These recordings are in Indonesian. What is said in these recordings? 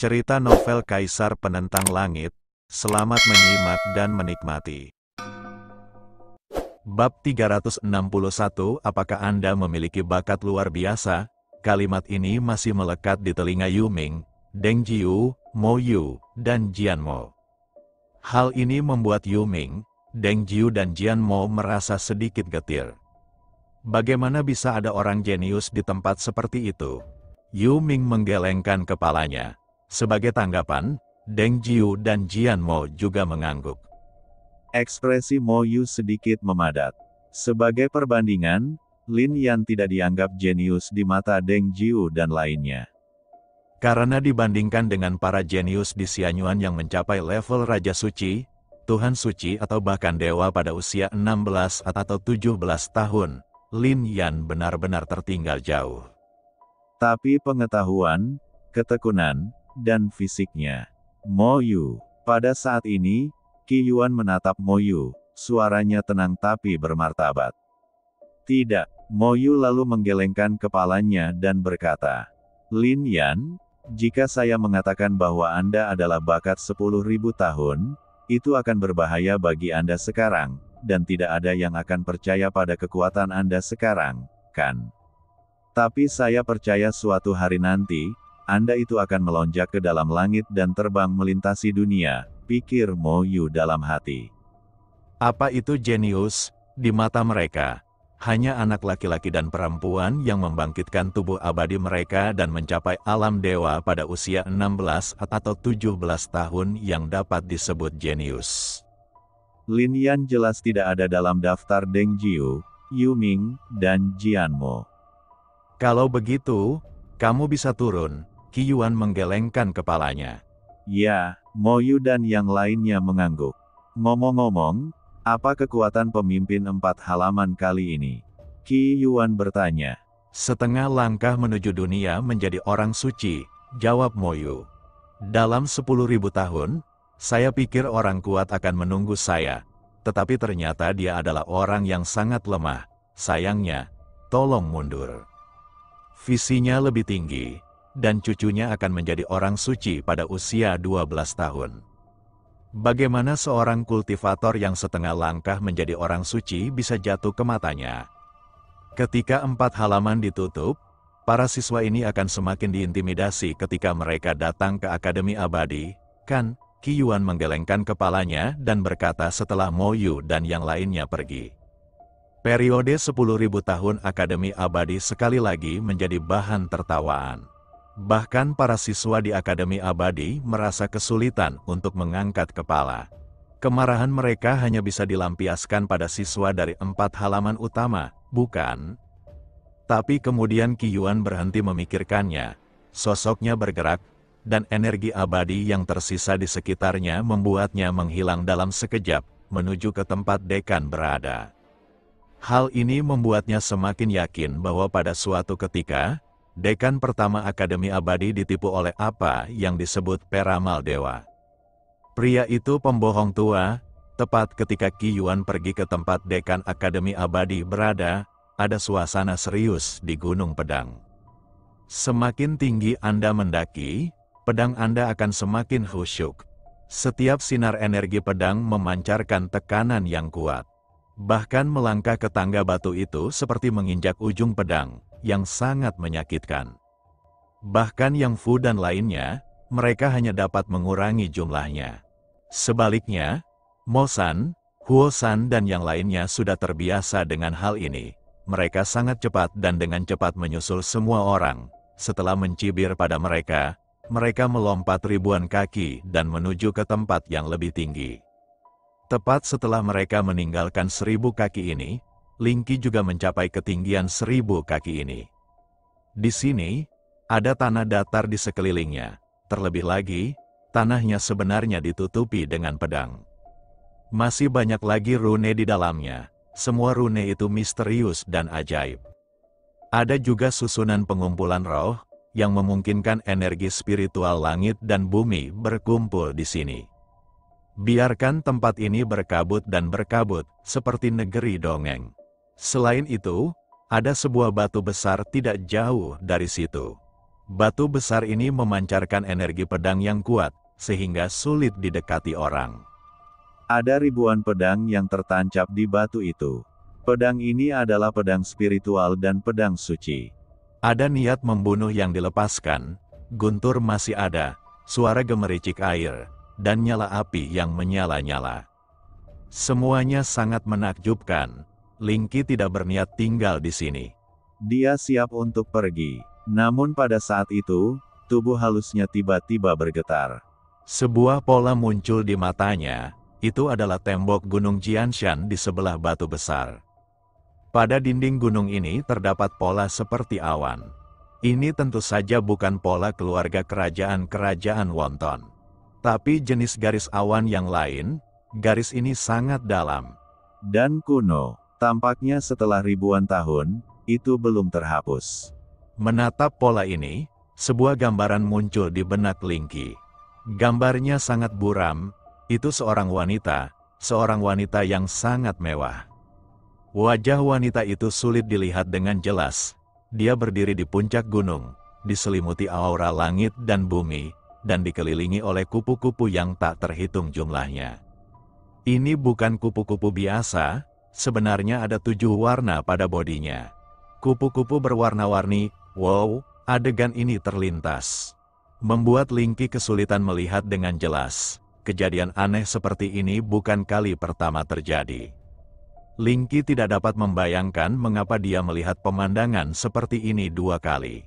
Cerita novel Kaisar Penentang Langit. Selamat menyimak dan menikmati. Bab 361. Apakah Anda memiliki bakat luar biasa? Kalimat ini masih melekat di telinga Yu Ming, Deng Jiu, Mo Yu, dan Jian Mo. Hal ini membuat Yu Ming, Deng Jiu dan Jian Mo merasa sedikit getir. Bagaimana bisa ada orang jenius di tempat seperti itu? Yu Ming menggelengkan kepalanya. Sebagai tanggapan, Deng Jiu dan Jian Mo juga mengangguk. Ekspresi Mo Yu sedikit memadat. Sebagai perbandingan, Lin Yan tidak dianggap jenius di mata Deng Jiu dan lainnya. Karena dibandingkan dengan para jenius di Xianyuan yang mencapai level Raja Suci, Tuhan Suci atau bahkan Dewa pada usia 16 atau 17 tahun, Lin Yan benar-benar tertinggal jauh. Tapi pengetahuan, ketekunan, dan fisiknya, Mo Yu. Pada saat ini, Qi Yuan menatap Mo Yu, suaranya tenang tapi bermartabat. Tidak, Mo Yu lalu menggelengkan kepalanya dan berkata, Lin Yan, jika saya mengatakan bahwa Anda adalah bakat 10.000 tahun, itu akan berbahaya bagi Anda sekarang, dan tidak ada yang akan percaya pada kekuatan Anda sekarang, kan? Tapi saya percaya suatu hari nanti, Anda itu akan melonjak ke dalam langit dan terbang melintasi dunia, pikir Mo Yu dalam hati. Apa itu jenius? Di mata mereka, hanya anak laki-laki dan perempuan yang membangkitkan tubuh abadi mereka dan mencapai alam dewa pada usia 16 atau 17 tahun yang dapat disebut jenius. Lin Yan jelas tidak ada dalam daftar Deng Jiu, Yu Ming, dan Jian Mo. Kalau begitu, kamu bisa turun. Qi Yuan menggelengkan kepalanya. Ya, Mo Yu dan yang lainnya mengangguk. Ngomong-ngomong, apa kekuatan pemimpin 4 halaman kali ini? Qi Yuan bertanya. Setengah langkah menuju dunia menjadi orang suci, jawab Mo Yu. Dalam 10.000 tahun, saya pikir orang kuat akan menunggu saya. Tetapi ternyata dia adalah orang yang sangat lemah. Sayangnya, tolong mundur. Visinya lebih tinggi, dan cucunya akan menjadi orang suci pada usia 12 tahun. Bagaimana seorang kultivator yang setengah langkah menjadi orang suci bisa jatuh ke matanya? Ketika 4 halaman ditutup, para siswa ini akan semakin diintimidasi ketika mereka datang ke Akademi Abadi, kan? Qi Yuan menggelengkan kepalanya dan berkata setelah Mo Yu dan yang lainnya pergi. Periode 10.000 tahun Akademi Abadi sekali lagi menjadi bahan tertawaan. Bahkan para siswa di Akademi Abadi merasa kesulitan untuk mengangkat kepala. Kemarahan mereka hanya bisa dilampiaskan pada siswa dari 4 halaman utama, bukan? Tapi kemudian Qi Yuan berhenti memikirkannya. Sosoknya bergerak, dan energi abadi yang tersisa di sekitarnya membuatnya menghilang dalam sekejap, menuju ke tempat dekan berada. Hal ini membuatnya semakin yakin bahwa pada suatu ketika, dekan pertama Akademi Abadi ditipu oleh apa yang disebut peramal dewa. Pria itu pembohong tua. Tepat ketika Qi Yuan pergi ke tempat dekan Akademi Abadi berada, ada suasana serius di Gunung Pedang. Semakin tinggi Anda mendaki, pedang Anda akan semakin khusyuk. Setiap sinar energi pedang memancarkan tekanan yang kuat. Bahkan melangkah ke tangga batu itu seperti menginjak ujung pedang, yang sangat menyakitkan. Bahkan Yang Fu dan lainnya, mereka hanya dapat mengurangi jumlahnya. Sebaliknya, Mo San, Huo San dan yang lainnya sudah terbiasa dengan hal ini. Mereka sangat cepat dan dengan cepat menyusul semua orang. Setelah mencibir pada mereka, mereka melompat ribuan kaki dan menuju ke tempat yang lebih tinggi. Tepat setelah mereka meninggalkan 1.000 kaki ini, Ling Qi juga mencapai ketinggian 1.000 kaki ini. Di sini, ada tanah datar di sekelilingnya. Terlebih lagi, tanahnya sebenarnya ditutupi dengan pedang. Masih banyak lagi rune di dalamnya. Semua rune itu misterius dan ajaib. Ada juga susunan pengumpulan roh, yang memungkinkan energi spiritual langit dan bumi berkumpul di sini. Biarkan tempat ini berkabut dan berkabut, seperti negeri dongeng. Selain itu, ada sebuah batu besar tidak jauh dari situ. Batu besar ini memancarkan energi pedang yang kuat, sehingga sulit didekati orang. Ada ribuan pedang yang tertancap di batu itu. Pedang ini adalah pedang spiritual dan pedang suci. Ada niat membunuh yang dilepaskan, guntur masih ada, suara gemericik air, dan nyala api yang menyala-nyala. Semuanya sangat menakjubkan. Linky tidak berniat tinggal di sini. Dia siap untuk pergi. Namun pada saat itu, tubuh halusnya tiba-tiba bergetar. Sebuah pola muncul di matanya, itu adalah tembok Gunung Jianshan di sebelah batu besar. Pada dinding gunung ini terdapat pola seperti awan. Ini tentu saja bukan pola keluarga kerajaan-kerajaan wonton. Tapi jenis garis awan yang lain, garis ini sangat dalam dan kuno. Tampaknya setelah ribuan tahun, itu belum terhapus. Menatap pola ini, sebuah gambaran muncul di benak Linky. Gambarnya sangat buram, itu seorang wanita yang sangat mewah. Wajah wanita itu sulit dilihat dengan jelas. Dia berdiri di puncak gunung, diselimuti aura langit dan bumi, dan dikelilingi oleh kupu-kupu yang tak terhitung jumlahnya. Ini bukan kupu-kupu biasa, sebenarnya ada 7 warna pada bodinya. Kupu-kupu berwarna-warni. Wow, adegan ini terlintas. Membuat Linky kesulitan melihat dengan jelas. Kejadian aneh seperti ini bukan kali pertama terjadi. Linky tidak dapat membayangkan mengapa dia melihat pemandangan seperti ini 2 kali.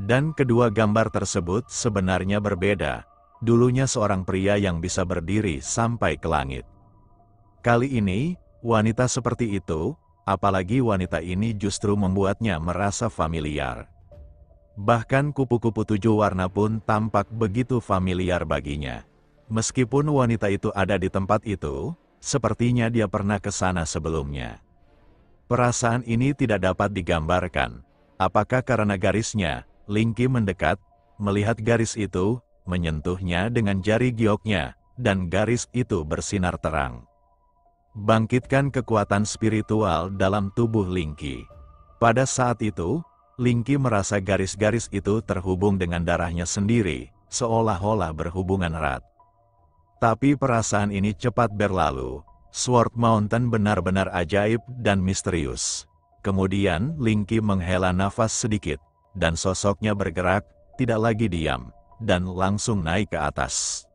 Dan kedua gambar tersebut sebenarnya berbeda. Dulunya seorang pria yang bisa berdiri sampai ke langit. Kali ini, wanita seperti itu, apalagi wanita ini justru membuatnya merasa familiar. Bahkan kupu-kupu 7 warna pun tampak begitu familiar baginya. Meskipun wanita itu ada di tempat itu, sepertinya dia pernah ke sana sebelumnya. Perasaan ini tidak dapat digambarkan. Apakah karena garisnya? Linky mendekat, melihat garis itu, menyentuhnya dengan jari gioknya, dan garis itu bersinar terang. Bangkitkan kekuatan spiritual dalam tubuh Linky. Pada saat itu, Linky merasa garis-garis itu terhubung dengan darahnya sendiri, seolah-olah berhubungan erat. Tapi perasaan ini cepat berlalu. Sword Mountain benar-benar ajaib dan misterius. Kemudian Linky menghela nafas sedikit, dan sosoknya bergerak, tidak lagi diam, dan langsung naik ke atas.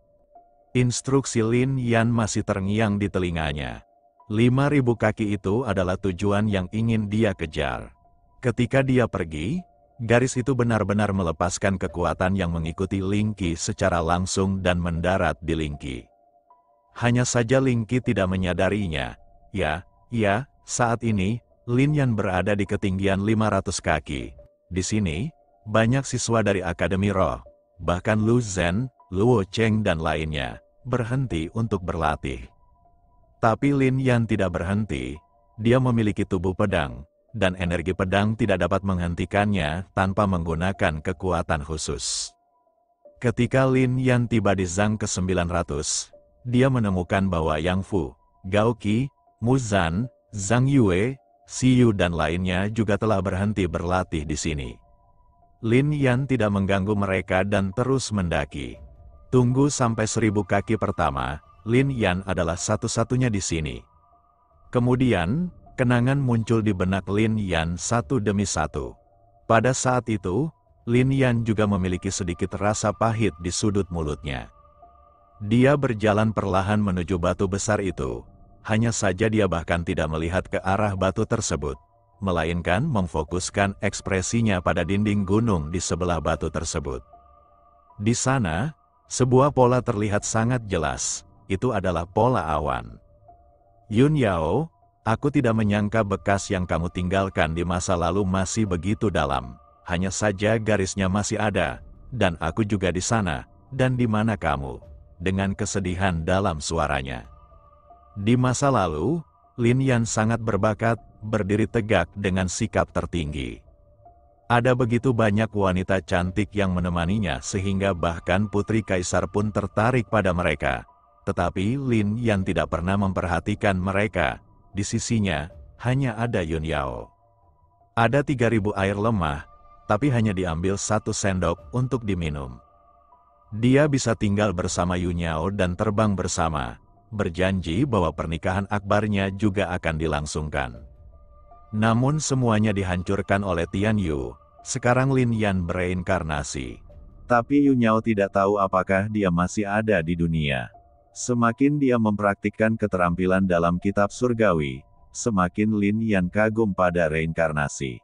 Instruksi Lin Yan masih terngiang di telinganya. 5.000 kaki itu adalah tujuan yang ingin dia kejar. Ketika dia pergi, garis itu benar-benar melepaskan kekuatan yang mengikuti Linky secara langsung dan mendarat di Linky. Hanya saja Linky tidak menyadarinya. Ya, saat ini, Lin Yan berada di ketinggian 500 kaki. Di sini, banyak siswa dari Akademi Roh, bahkan Lu Zhen, Luo Cheng dan lainnya, berhenti untuk berlatih. Tapi Lin Yan tidak berhenti. Dia memiliki tubuh pedang, dan energi pedang tidak dapat menghentikannya tanpa menggunakan kekuatan khusus. Ketika Lin Yan tiba di Zhang ke-900, dia menemukan bahwa Yang Fu, Gao Qi, Mu Zhan, Zhang Yue, Xiyu dan lainnya juga telah berhenti berlatih di sini. Lin Yan tidak mengganggu mereka dan terus mendaki. Tunggu sampai 1000 kaki pertama. Lin Yan adalah satu-satunya di sini. Kemudian, kenangan muncul di benak Lin Yan satu demi satu. Pada saat itu, Lin Yan juga memiliki sedikit rasa pahit di sudut mulutnya. Dia berjalan perlahan menuju batu besar itu. Hanya saja dia bahkan tidak melihat ke arah batu tersebut, melainkan memfokuskan ekspresinya pada dinding gunung di sebelah batu tersebut. Di sana, sebuah pola terlihat sangat jelas. Itu adalah pola awan. Yun Yao, aku tidak menyangka bekas yang kamu tinggalkan di masa lalu masih begitu dalam. Hanya saja garisnya masih ada, dan aku juga di sana, dan di mana kamu? Dengan kesedihan dalam suaranya. Di masa lalu, Lin Yan sangat berbakat, berdiri tegak dengan sikap tertinggi. Ada begitu banyak wanita cantik yang menemaninya sehingga bahkan putri kaisar pun tertarik pada mereka. Tetapi Lin Yan tidak pernah memperhatikan mereka. Di sisinya, hanya ada Yun Yao. Ada 3.000 air lemah, tapi hanya diambil 1 sendok untuk diminum. Dia bisa tinggal bersama Yu Niao dan terbang bersama, berjanji bahwa pernikahan akbarnya juga akan dilangsungkan. Namun semuanya dihancurkan oleh Tian Yu. Sekarang Lin Yan bereinkarnasi. Tapi Yu Niao tidak tahu apakah dia masih ada di dunia. Semakin dia mempraktikkan keterampilan dalam kitab surgawi, semakin Lin Yan kagum pada reinkarnasi.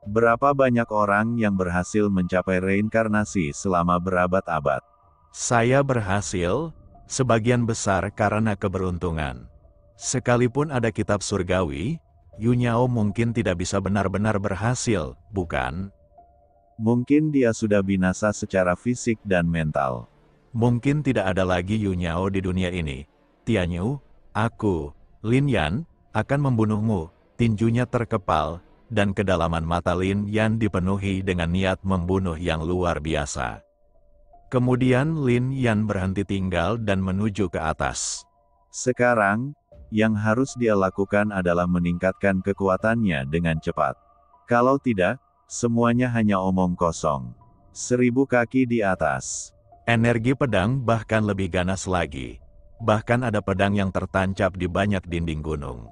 Berapa banyak orang yang berhasil mencapai reinkarnasi selama berabad-abad? Saya berhasil, sebagian besar karena keberuntungan. Sekalipun ada kitab surgawi, Yu Niao mungkin tidak bisa benar-benar berhasil, bukan? Mungkin dia sudah binasa secara fisik dan mental. Mungkin tidak ada lagi Yu Niao di dunia ini. Tian Yu, aku, Lin Yan, akan membunuhmu. Tinjunya terkepal, dan kedalaman mata Lin Yan dipenuhi dengan niat membunuh yang luar biasa. Kemudian Lin Yan berhenti tinggal dan menuju ke atas. Sekarang, yang harus dia lakukan adalah meningkatkan kekuatannya dengan cepat. Kalau tidak, semuanya hanya omong kosong. 1000 kaki di atas. Energi pedang bahkan lebih ganas lagi. Bahkan ada pedang yang tertancap di banyak dinding gunung.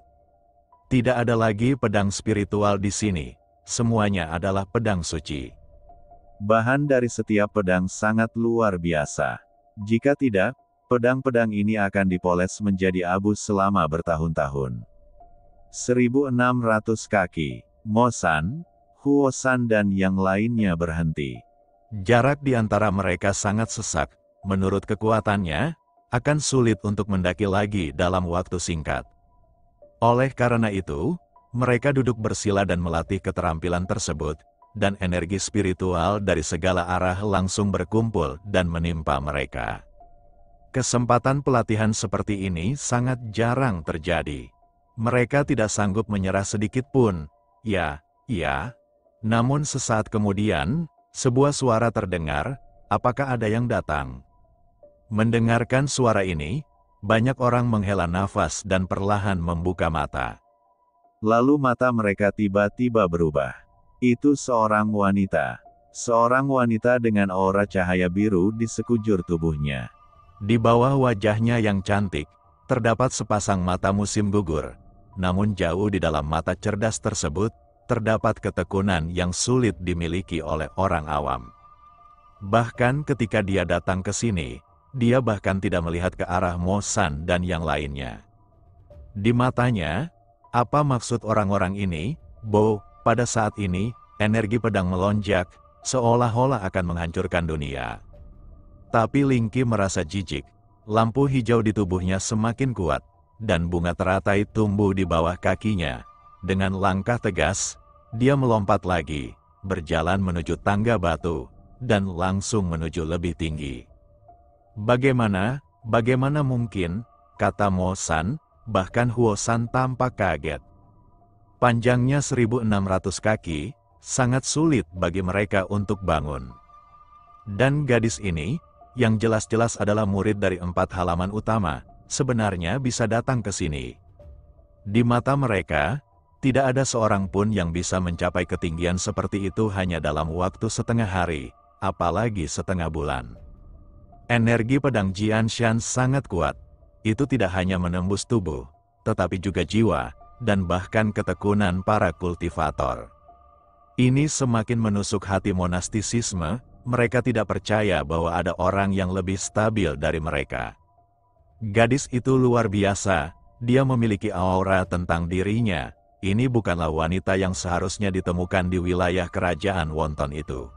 Tidak ada lagi pedang spiritual di sini. Semuanya adalah pedang suci. Bahan dari setiap pedang sangat luar biasa. Jika tidak, pedang-pedang ini akan dipoles menjadi abu selama bertahun-tahun. 1600 kaki. Mo San, Huo San dan yang lainnya berhenti. Jarak di antara mereka sangat sesak. Menurut kekuatannya, akan sulit untuk mendaki lagi dalam waktu singkat. Oleh karena itu, mereka duduk bersila dan melatih keterampilan tersebut, dan energi spiritual dari segala arah langsung berkumpul dan menimpa mereka. Kesempatan pelatihan seperti ini sangat jarang terjadi. Mereka tidak sanggup menyerah sedikit pun. Ya. Namun sesaat kemudian, sebuah suara terdengar, apakah ada yang datang? Mendengarkan suara ini, banyak orang menghela nafas dan perlahan membuka mata. Lalu mata mereka tiba-tiba berubah. Itu seorang wanita. Seorang wanita dengan aura cahaya biru di sekujur tubuhnya. Di bawah wajahnya yang cantik, terdapat sepasang mata musim gugur. Namun jauh di dalam mata cerdas tersebut, terdapat ketekunan yang sulit dimiliki oleh orang awam. Bahkan ketika dia datang ke sini, dia bahkan tidak melihat ke arah Mo San dan yang lainnya. Di matanya, apa maksud orang-orang ini? Pada saat ini, energi pedang melonjak, seolah-olah akan menghancurkan dunia. Tapi Lingqi merasa jijik. Lampu hijau di tubuhnya semakin kuat, dan bunga teratai tumbuh di bawah kakinya. Dengan langkah tegas, dia melompat lagi, berjalan menuju tangga batu, dan langsung menuju lebih tinggi. Bagaimana mungkin, kata Mo San, bahkan Huo San tampak kaget. Panjangnya 1600 kaki, sangat sulit bagi mereka untuk bangun. Dan gadis ini, yang jelas-jelas adalah murid dari 4 halaman utama, sebenarnya bisa datang ke sini. Di mata mereka, tidak ada seorang pun yang bisa mencapai ketinggian seperti itu hanya dalam waktu setengah hari, apalagi setengah bulan. Energi pedang Jianshan sangat kuat. Itu tidak hanya menembus tubuh, tetapi juga jiwa, dan bahkan ketekunan para kultivator. Ini semakin menusuk hati monastisisme, mereka tidak percaya bahwa ada orang yang lebih stabil dari mereka. Gadis itu luar biasa, dia memiliki aura tentang dirinya. Ini bukanlah wanita yang seharusnya ditemukan di wilayah kerajaan Wonton itu.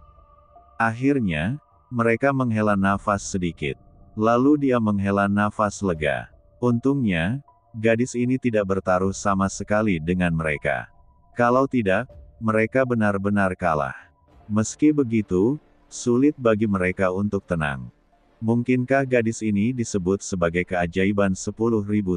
Akhirnya, mereka menghela nafas sedikit. Lalu dia menghela nafas lega. Untungnya, gadis ini tidak bertaruh sama sekali dengan mereka. Kalau tidak, mereka benar-benar kalah. Meski begitu, sulit bagi mereka untuk tenang. Mungkinkah gadis ini disebut sebagai keajaiban 10.000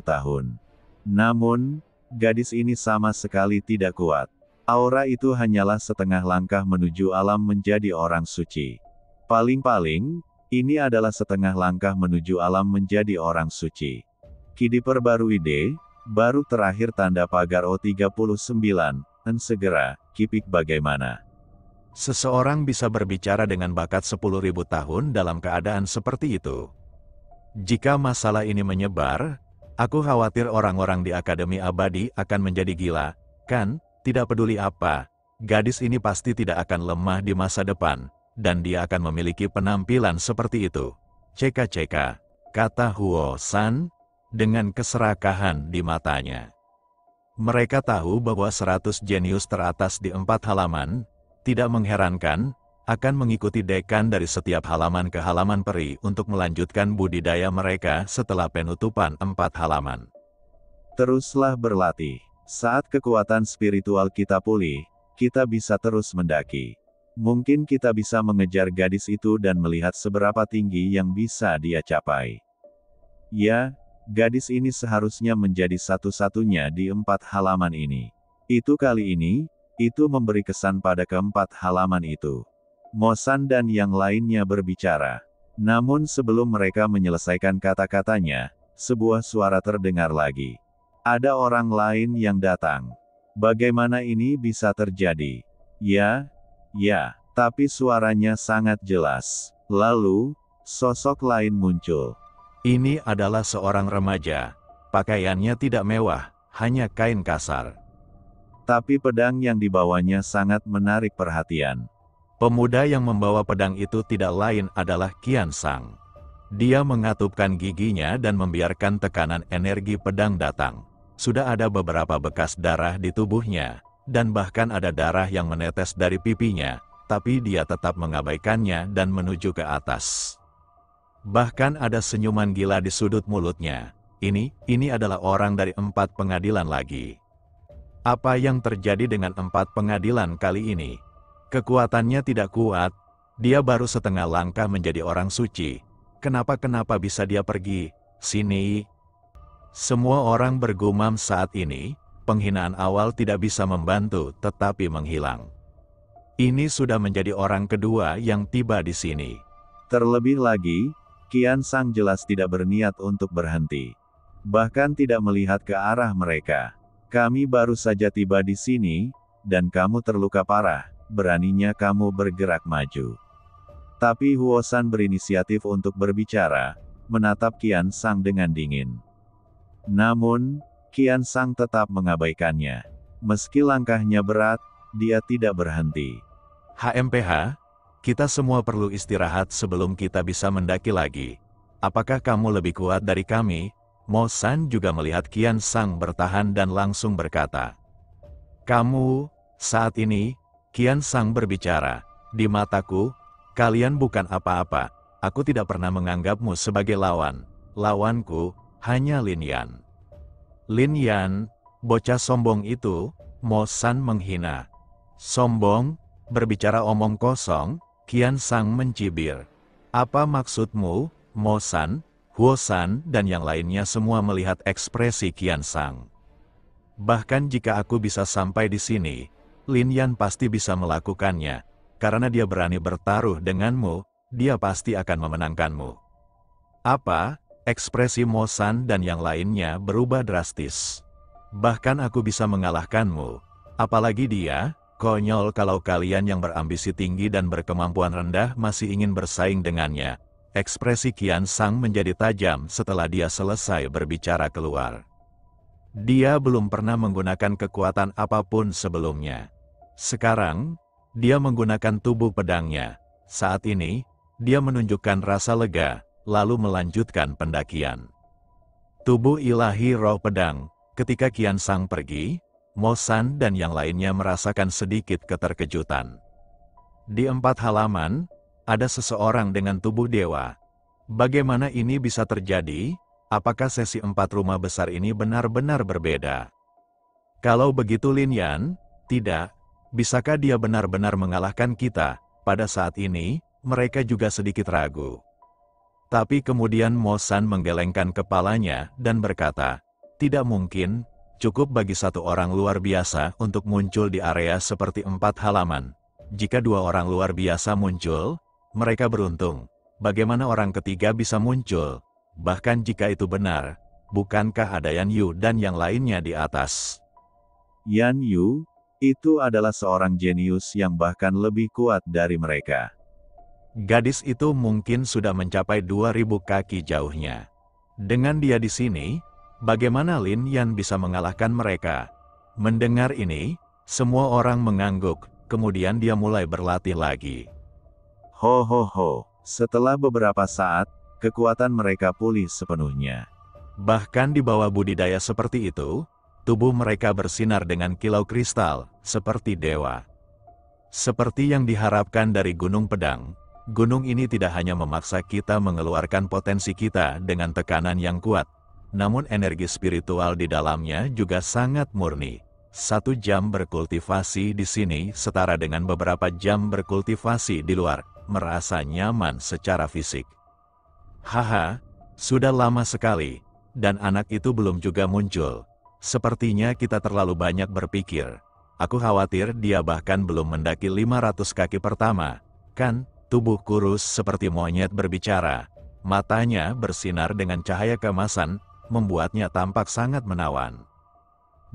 tahun? Namun, gadis ini sama sekali tidak kuat. Aura itu hanyalah setengah langkah menuju alam menjadi orang suci. Paling-paling, ini adalah setengah langkah menuju alam menjadi orang suci. Ki diperbarui D, baru terakhir tanda pagar O39, dan segera, Kipik bagaimana? Seseorang bisa berbicara dengan bakat 10.000 tahun dalam keadaan seperti itu. Jika masalah ini menyebar, aku khawatir orang-orang di Akademi Abadi akan menjadi gila, kan? Tidak peduli apa, gadis ini pasti tidak akan lemah di masa depan, dan dia akan memiliki penampilan seperti itu. Ceka-ceka, kata Huo San, dengan keserakahan di matanya. Mereka tahu bahwa 100 jenius teratas di 4 halaman, tidak mengherankan, akan mengikuti dekan dari setiap halaman ke halaman peri untuk melanjutkan budidaya mereka setelah penutupan 4 halaman. Teruslah berlatih. Saat kekuatan spiritual kita pulih, kita bisa terus mendaki. Mungkin kita bisa mengejar gadis itu dan melihat seberapa tinggi yang bisa dia capai. Ya, gadis ini seharusnya menjadi satu-satunya di 4 halaman ini. Itu kali ini, itu memberi kesan pada keempat halaman itu. Mo San dan yang lainnya berbicara. Namun sebelum mereka menyelesaikan kata-katanya, sebuah suara terdengar lagi. Ada orang lain yang datang. Bagaimana ini bisa terjadi? Ya, tapi suaranya sangat jelas. Lalu, sosok lain muncul. Ini adalah seorang remaja. Pakaiannya tidak mewah, hanya kain kasar. Tapi pedang yang dibawanya sangat menarik perhatian. Pemuda yang membawa pedang itu tidak lain adalah Qian Sang. Dia mengatupkan giginya dan membiarkan tekanan energi pedang datang. Sudah ada beberapa bekas darah di tubuhnya, dan bahkan ada darah yang menetes dari pipinya, tapi dia tetap mengabaikannya dan menuju ke atas. Bahkan ada senyuman gila di sudut mulutnya. Ini adalah orang dari 4 pengadilan lagi. Apa yang terjadi dengan 4 pengadilan kali ini? Kekuatannya tidak kuat, dia baru setengah langkah menjadi orang suci. Kenapa bisa dia pergi? Sini. Semua orang bergumam saat ini, penghinaan awal tidak bisa membantu tetapi menghilang. Ini sudah menjadi orang kedua yang tiba di sini. Terlebih lagi, Qian Sang jelas tidak berniat untuk berhenti. Bahkan tidak melihat ke arah mereka. Kami baru saja tiba di sini, dan kamu terluka parah, beraninya kamu bergerak maju. Tapi Huo San berinisiatif untuk berbicara, menatap Qian Sang dengan dingin. Namun, Qian Sang tetap mengabaikannya. Meski langkahnya berat, dia tidak berhenti. HMPH, kita semua perlu istirahat sebelum kita bisa mendaki lagi. Apakah kamu lebih kuat dari kami? Mo San juga melihat Qian Sang bertahan dan langsung berkata. Kamu, saat ini, Qian Sang berbicara, di mataku, kalian bukan apa-apa. Aku tidak pernah menganggapmu sebagai lawan. Lawanku, hanya Lin Yan. Lin Yan, bocah sombong itu, Mo San menghina. Sombong, berbicara omong kosong, Qian Sang mencibir. Apa maksudmu, Mo San? Huo San dan yang lainnya semua melihat ekspresi Qian Sang. Bahkan jika aku bisa sampai di sini, Lin Yan pasti bisa melakukannya, karena dia berani bertaruh denganmu, dia pasti akan memenangkanmu. Apa? Ekspresi Mo San dan yang lainnya berubah drastis. Bahkan aku bisa mengalahkanmu, apalagi dia, konyol kalau kalian yang berambisi tinggi dan berkemampuan rendah masih ingin bersaing dengannya. Ekspresi Qian Sang menjadi tajam setelah dia selesai berbicara keluar. Dia belum pernah menggunakan kekuatan apapun sebelumnya. Sekarang, dia menggunakan tubuh pedangnya. Saat ini, dia menunjukkan rasa lega, lalu melanjutkan pendakian. Tubuh ilahi roh pedang. Ketika Qian Sang pergi, Mo San dan yang lainnya merasakan sedikit keterkejutan. Di 4 halaman, ada seseorang dengan tubuh dewa. Bagaimana ini bisa terjadi? Apakah sesi 4 rumah besar ini benar-benar berbeda? Kalau begitu Lin Yan, tidak. Bisakah dia benar-benar mengalahkan kita? Pada saat ini, mereka juga sedikit ragu. Tapi kemudian Mo San menggelengkan kepalanya dan berkata, tidak mungkin, cukup bagi satu orang luar biasa untuk muncul di area seperti 4 halaman. Jika 2 orang luar biasa muncul, mereka beruntung. Bagaimana orang ketiga bisa muncul? Bahkan jika itu benar, bukankah ada Yan Yu dan yang lainnya di atas? Yan Yu? Itu adalah seorang jenius yang bahkan lebih kuat dari mereka. Gadis itu mungkin sudah mencapai 2000 kaki jauhnya. Dengan dia di sini, bagaimana Lin Yan bisa mengalahkan mereka? Mendengar ini, semua orang mengangguk, kemudian dia mulai berlatih lagi. Ho ho ho, setelah beberapa saat, kekuatan mereka pulih sepenuhnya. Bahkan di bawah budidaya seperti itu, tubuh mereka bersinar dengan kilau kristal, seperti dewa. Seperti yang diharapkan dari Gunung Pedang, gunung ini tidak hanya memaksa kita mengeluarkan potensi kita dengan tekanan yang kuat, namun energi spiritual di dalamnya juga sangat murni. 1 jam berkultivasi di sini setara dengan beberapa jam berkultivasi di luar, merasa nyaman secara fisik. Haha, sudah lama sekali, dan anak itu belum juga muncul. Sepertinya kita terlalu banyak berpikir. Aku khawatir dia bahkan belum mendaki 500 kaki pertama, kan? Tubuh kurus seperti monyet berbicara. Matanya bersinar dengan cahaya keemasan, membuatnya tampak sangat menawan.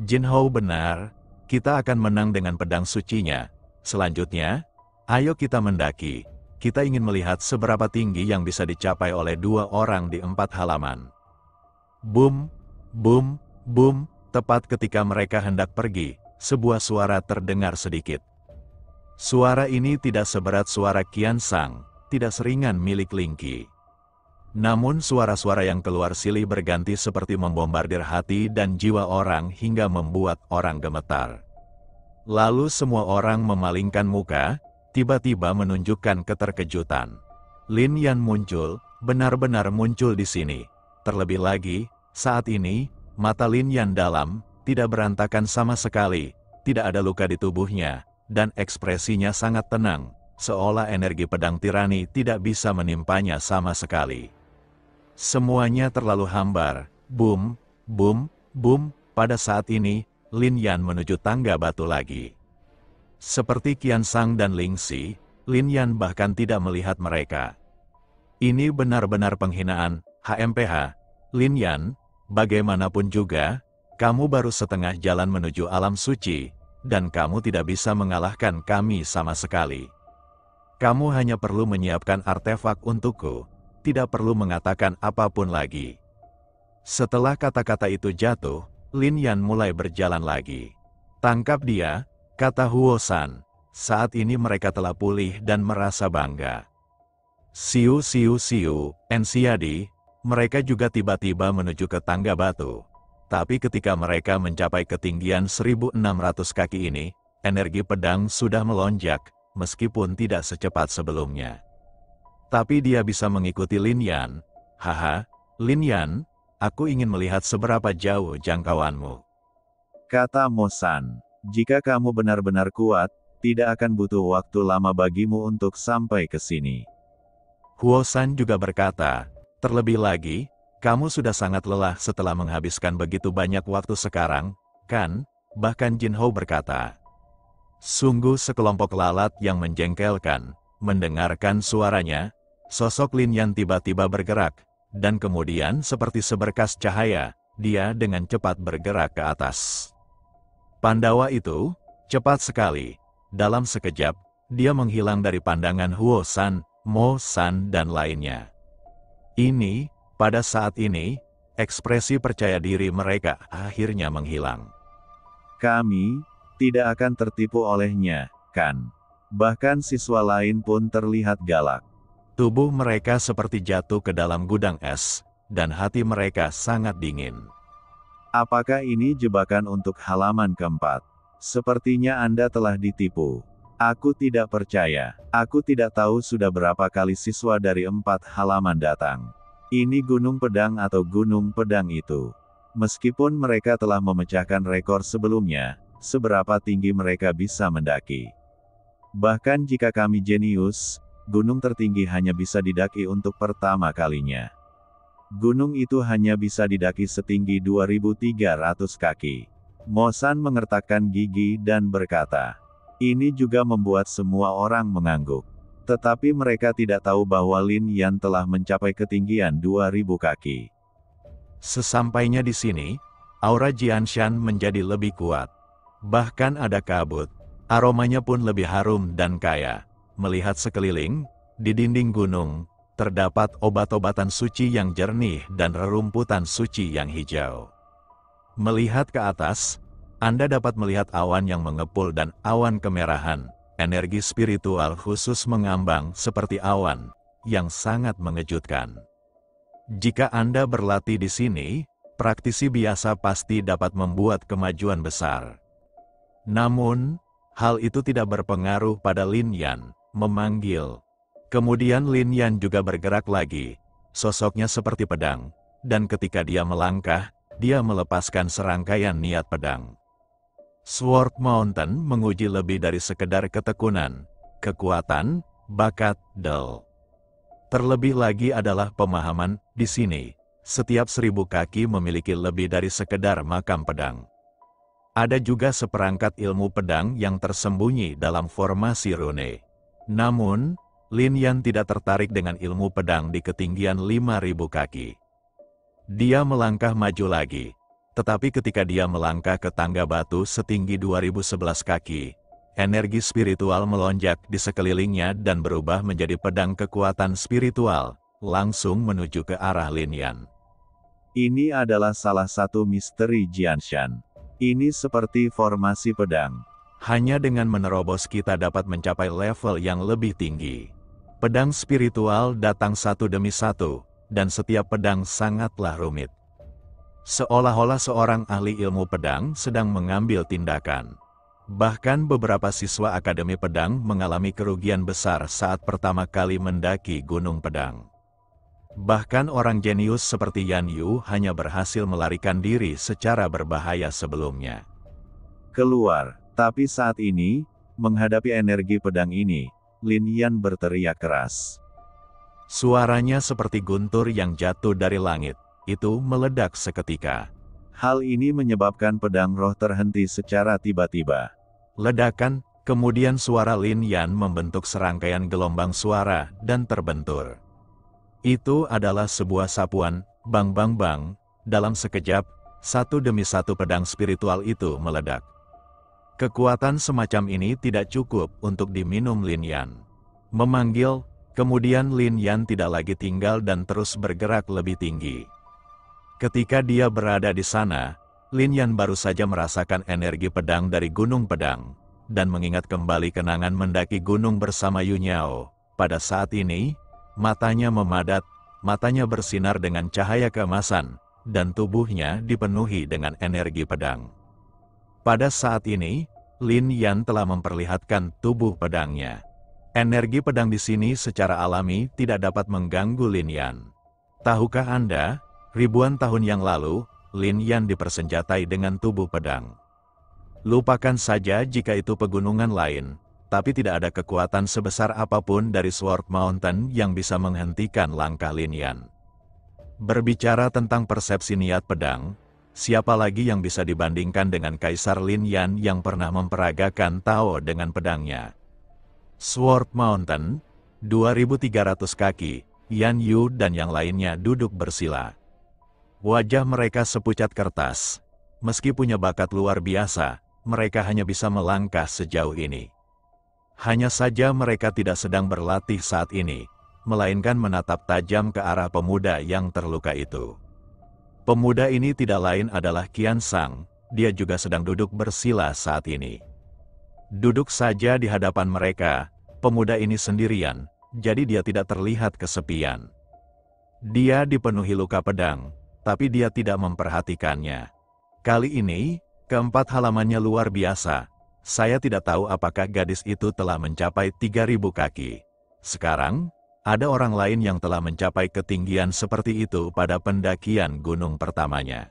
Jin Hou benar, kita akan menang dengan pedang sucinya. Selanjutnya, ayo kita mendaki. Kita ingin melihat seberapa tinggi yang bisa dicapai oleh 2 orang di 4 halaman. Boom, boom, boom, tepat ketika mereka hendak pergi, sebuah suara terdengar sedikit. Suara ini tidak seberat suara Qian Sang, tidak seringan milik Lingqi. Namun suara-suara yang keluar silih berganti seperti membombardir hati dan jiwa orang hingga membuat orang gemetar. Lalu semua orang memalingkan muka, tiba-tiba menunjukkan keterkejutan. Lin Yan muncul, benar-benar muncul di sini. Terlebih lagi, saat ini, mata Lin Yan dalam, tidak berantakan sama sekali, tidak ada luka di tubuhnya, dan ekspresinya sangat tenang, seolah energi pedang tirani tidak bisa menimpanya sama sekali. Semuanya terlalu hambar, boom, boom, boom. Pada saat ini, Lin Yan menuju tangga batu lagi. Seperti Qian Sang dan Ling Xi, Lin Yan bahkan tidak melihat mereka. Ini benar-benar penghinaan, HMPH. Lin Yan, bagaimanapun juga, kamu baru setengah jalan menuju alam suci, dan kamu tidak bisa mengalahkan kami sama sekali. Kamu hanya perlu menyiapkan artefak untukku, tidak perlu mengatakan apapun lagi. Setelah kata-kata itu jatuh, Lin Yan mulai berjalan lagi. Tangkap dia, kata Huo San. Saat ini mereka telah pulih dan merasa bangga. Siu, Ensiadi, mereka juga tiba-tiba menuju ke tangga batu. Tapi ketika mereka mencapai ketinggian 1600 kaki ini, energi pedang sudah melonjak, meskipun tidak secepat sebelumnya. Tapi dia bisa mengikuti Lin Yan. Haha, Lin Yan, aku ingin melihat seberapa jauh jangkauanmu. Kata Mo San, jika kamu benar-benar kuat, tidak akan butuh waktu lama bagimu untuk sampai ke sini. Huo San juga berkata, terlebih lagi, kamu sudah sangat lelah setelah menghabiskan begitu banyak waktu sekarang, kan? Bahkan Jin Hou berkata. Sungguh sekelompok lalat yang menjengkelkan. Mendengarkan suaranya, sosok Lin Yan tiba-tiba bergerak, dan kemudian seperti seberkas cahaya, dia dengan cepat bergerak ke atas. Pandawa itu, cepat sekali. Dalam sekejap, dia menghilang dari pandangan Huo San, Mo San dan lainnya. Pada saat ini, ekspresi percaya diri mereka akhirnya menghilang. Kami tidak akan tertipu olehnya, kan? Bahkan siswa lain pun terlihat galak. Tubuh mereka seperti jatuh ke dalam gudang es, dan hati mereka sangat dingin. Apakah ini jebakan untuk halaman keempat? Sepertinya Anda telah ditipu. Aku tidak percaya. Aku tidak tahu sudah berapa kali siswa dari 4 halaman datang. Ini gunung pedang atau gunung pedang itu. Meskipun mereka telah memecahkan rekor sebelumnya, seberapa tinggi mereka bisa mendaki. Bahkan jika kami jenius, gunung tertinggi hanya bisa didaki untuk pertama kalinya. Gunung itu hanya bisa didaki setinggi 2300 kaki. Mo San mengertakkan gigi dan berkata, ini juga membuat semua orang mengangguk. Tetapi mereka tidak tahu bahwa Lin Yan telah mencapai ketinggian 2000 kaki. Sesampainya di sini, aura Jianshan menjadi lebih kuat. Bahkan ada kabut. Aromanya pun lebih harum dan kaya. Melihat sekeliling, di dinding gunung, terdapat obat-obatan suci yang jernih dan rerumputan suci yang hijau. Melihat ke atas, Anda dapat melihat awan yang mengepul dan awan kemerahan. Energi spiritual khusus mengambang seperti awan, yang sangat mengejutkan. Jika Anda berlatih di sini, praktisi biasa pasti dapat membuat kemajuan besar. Namun, hal itu tidak berpengaruh pada Lin Yan, memanggil. Kemudian Lin Yan juga bergerak lagi, sosoknya seperti pedang, dan ketika dia melangkah, dia melepaskan serangkaian niat pedang. Sword Mountain menguji lebih dari sekedar ketekunan, kekuatan, bakat, del. Terlebih lagi adalah pemahaman, di sini, setiap 1000 kaki memiliki lebih dari sekedar makam pedang. Ada juga seperangkat ilmu pedang yang tersembunyi dalam formasi rune. Namun, Lin Yan tidak tertarik dengan ilmu pedang di ketinggian 5000 kaki. Dia melangkah maju lagi, tetapi ketika dia melangkah ke tangga batu setinggi 2011 kaki, energi spiritual melonjak di sekelilingnya dan berubah menjadi pedang kekuatan spiritual, langsung menuju ke arah Lin Yan. Ini adalah salah satu misteri Jianshan. Ini seperti formasi pedang. Hanya dengan menerobos kita dapat mencapai level yang lebih tinggi. Pedang spiritual datang satu demi satu, dan setiap pedang sangatlah rumit. Seolah-olah seorang ahli ilmu pedang sedang mengambil tindakan. Bahkan beberapa siswa Akademi Pedang mengalami kerugian besar saat pertama kali mendaki Gunung Pedang. Bahkan orang jenius seperti Yan Yu hanya berhasil melarikan diri secara berbahaya sebelumnya. Keluar, tapi saat ini, menghadapi energi pedang ini, Lin Yan berteriak keras. Suaranya seperti guntur yang jatuh dari langit, itu meledak seketika. Hal ini menyebabkan pedang roh terhenti secara tiba-tiba. Ledakan, kemudian suara Lin Yan membentuk serangkaian gelombang suara dan terbentur. Itu adalah sebuah sapuan, bang bang bang, dalam sekejap, satu demi satu pedang spiritual itu meledak. Kekuatan semacam ini tidak cukup untuk diminum Lin Yan. Memanggil, kemudian Lin Yan tidak lagi tinggal dan terus bergerak lebih tinggi. Ketika dia berada di sana, Lin Yan baru saja merasakan energi pedang dari Gunung Pedang, dan mengingat kembali kenangan mendaki gunung bersama Yu Niao. Pada saat ini, matanya memadat, matanya bersinar dengan cahaya keemasan, dan tubuhnya dipenuhi dengan energi pedang. Pada saat ini, Lin Yan telah memperlihatkan tubuh pedangnya. Energi pedang di sini secara alami tidak dapat mengganggu Lin Yan. Tahukah Anda, ribuan tahun yang lalu, Lin Yan dipersenjatai dengan tubuh pedang. Lupakan saja jika itu pegunungan lain, tapi tidak ada kekuatan sebesar apapun dari Sword Mountain yang bisa menghentikan langkah Lin Yan. Berbicara tentang persepsi niat pedang, siapa lagi yang bisa dibandingkan dengan Kaisar Lin Yan yang pernah memperagakan Tao dengan pedangnya? Sword Mountain, 2300 kaki, Yan Yu dan yang lainnya duduk bersila. Wajah mereka sepucat kertas. Meski punya bakat luar biasa, mereka hanya bisa melangkah sejauh ini. Hanya saja mereka tidak sedang berlatih saat ini, melainkan menatap tajam ke arah pemuda yang terluka itu. Pemuda ini tidak lain adalah Qian Sang, dia juga sedang duduk bersila saat ini. Duduk saja di hadapan mereka, pemuda ini sendirian, jadi dia tidak terlihat kesepian. Dia dipenuhi luka pedang, tapi dia tidak memperhatikannya. Kali ini, keempat halamannya luar biasa. Saya tidak tahu apakah gadis itu telah mencapai 3000 kaki. Sekarang, ada orang lain yang telah mencapai ketinggian seperti itu pada pendakian gunung pertamanya.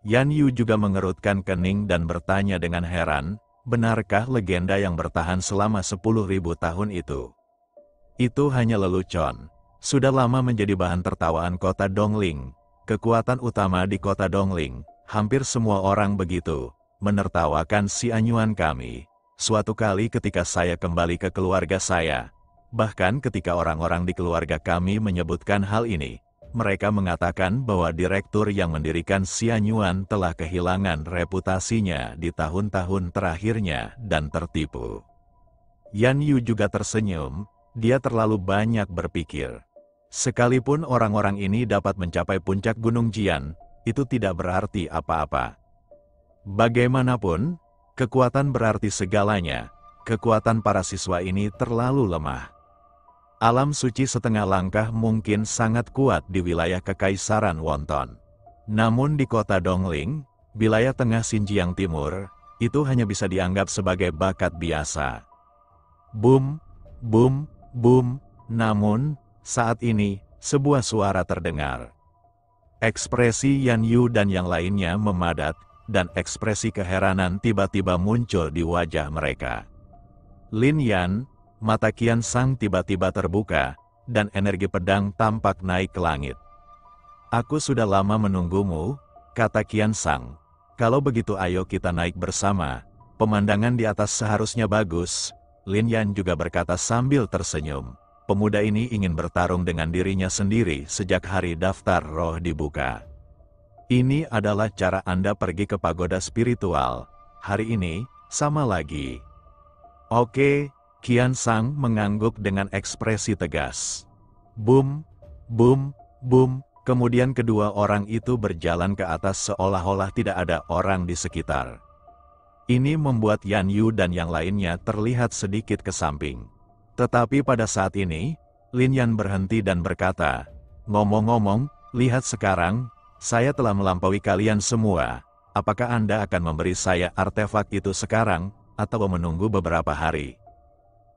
Yan Yu juga mengerutkan kening dan bertanya dengan heran, benarkah legenda yang bertahan selama 10.000 tahun itu? Itu hanya lelucon. Sudah lama menjadi bahan tertawaan kota Dongling. Kekuatan utama di kota Dongling, hampir semua orang begitu menertawakan si anyuan kami. Suatu kali ketika saya kembali ke keluarga saya, bahkan ketika orang-orang di keluarga kami menyebutkan hal ini, mereka mengatakan bahwa direktur yang mendirikan Xianyuan telah kehilangan reputasinya di tahun-tahun terakhirnya dan tertipu. Yan Yu juga tersenyum, dia terlalu banyak berpikir. Sekalipun orang-orang ini dapat mencapai puncak Gunung Jian, itu tidak berarti apa-apa. Bagaimanapun, kekuatan berarti segalanya, kekuatan para siswa ini terlalu lemah. Alam suci setengah langkah mungkin sangat kuat di wilayah Kekaisaran Wonton. Namun di kota Dongling, wilayah tengah Xinjiang Timur, itu hanya bisa dianggap sebagai bakat biasa. Boom, boom, boom, namun, saat ini, sebuah suara terdengar. Ekspresi Yan Yu dan yang lainnya memadat, dan ekspresi keheranan tiba-tiba muncul di wajah mereka. Lin Yan, mata Qian Sang tiba-tiba terbuka, dan energi pedang tampak naik ke langit. "Aku sudah lama menunggumu," kata Qian Sang. "Kalau begitu ayo kita naik bersama, pemandangan di atas seharusnya bagus." Lin Yan juga berkata sambil tersenyum. Pemuda ini ingin bertarung dengan dirinya sendiri sejak hari daftar roh dibuka. "Ini adalah cara Anda pergi ke pagoda spiritual. Hari ini, sama lagi." "Oke." Qian Sang mengangguk dengan ekspresi tegas. Boom, boom, boom, kemudian kedua orang itu berjalan ke atas seolah-olah tidak ada orang di sekitar. Ini membuat Yan Yu dan yang lainnya terlihat sedikit ke samping. Tetapi pada saat ini, Lin Yan berhenti dan berkata, "Ngomong-ngomong, lihat sekarang, saya telah melampaui kalian semua. Apakah Anda akan memberi saya artefak itu sekarang, atau menunggu beberapa hari?"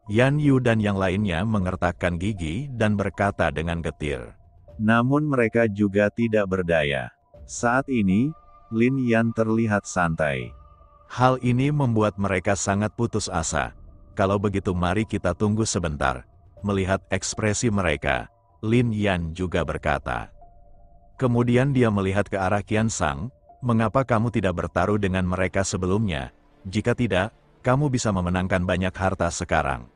Yan Yu dan yang lainnya mengertakkan gigi dan berkata dengan getir. Namun mereka juga tidak berdaya. Saat ini, Lin Yan terlihat santai. Hal ini membuat mereka sangat putus asa. "Kalau begitu mari kita tunggu sebentar." Melihat ekspresi mereka, Lin Yan juga berkata. Kemudian dia melihat ke arah Qian Sang, "Mengapa kamu tidak bertaruh dengan mereka sebelumnya? Jika tidak, kamu bisa memenangkan banyak harta sekarang."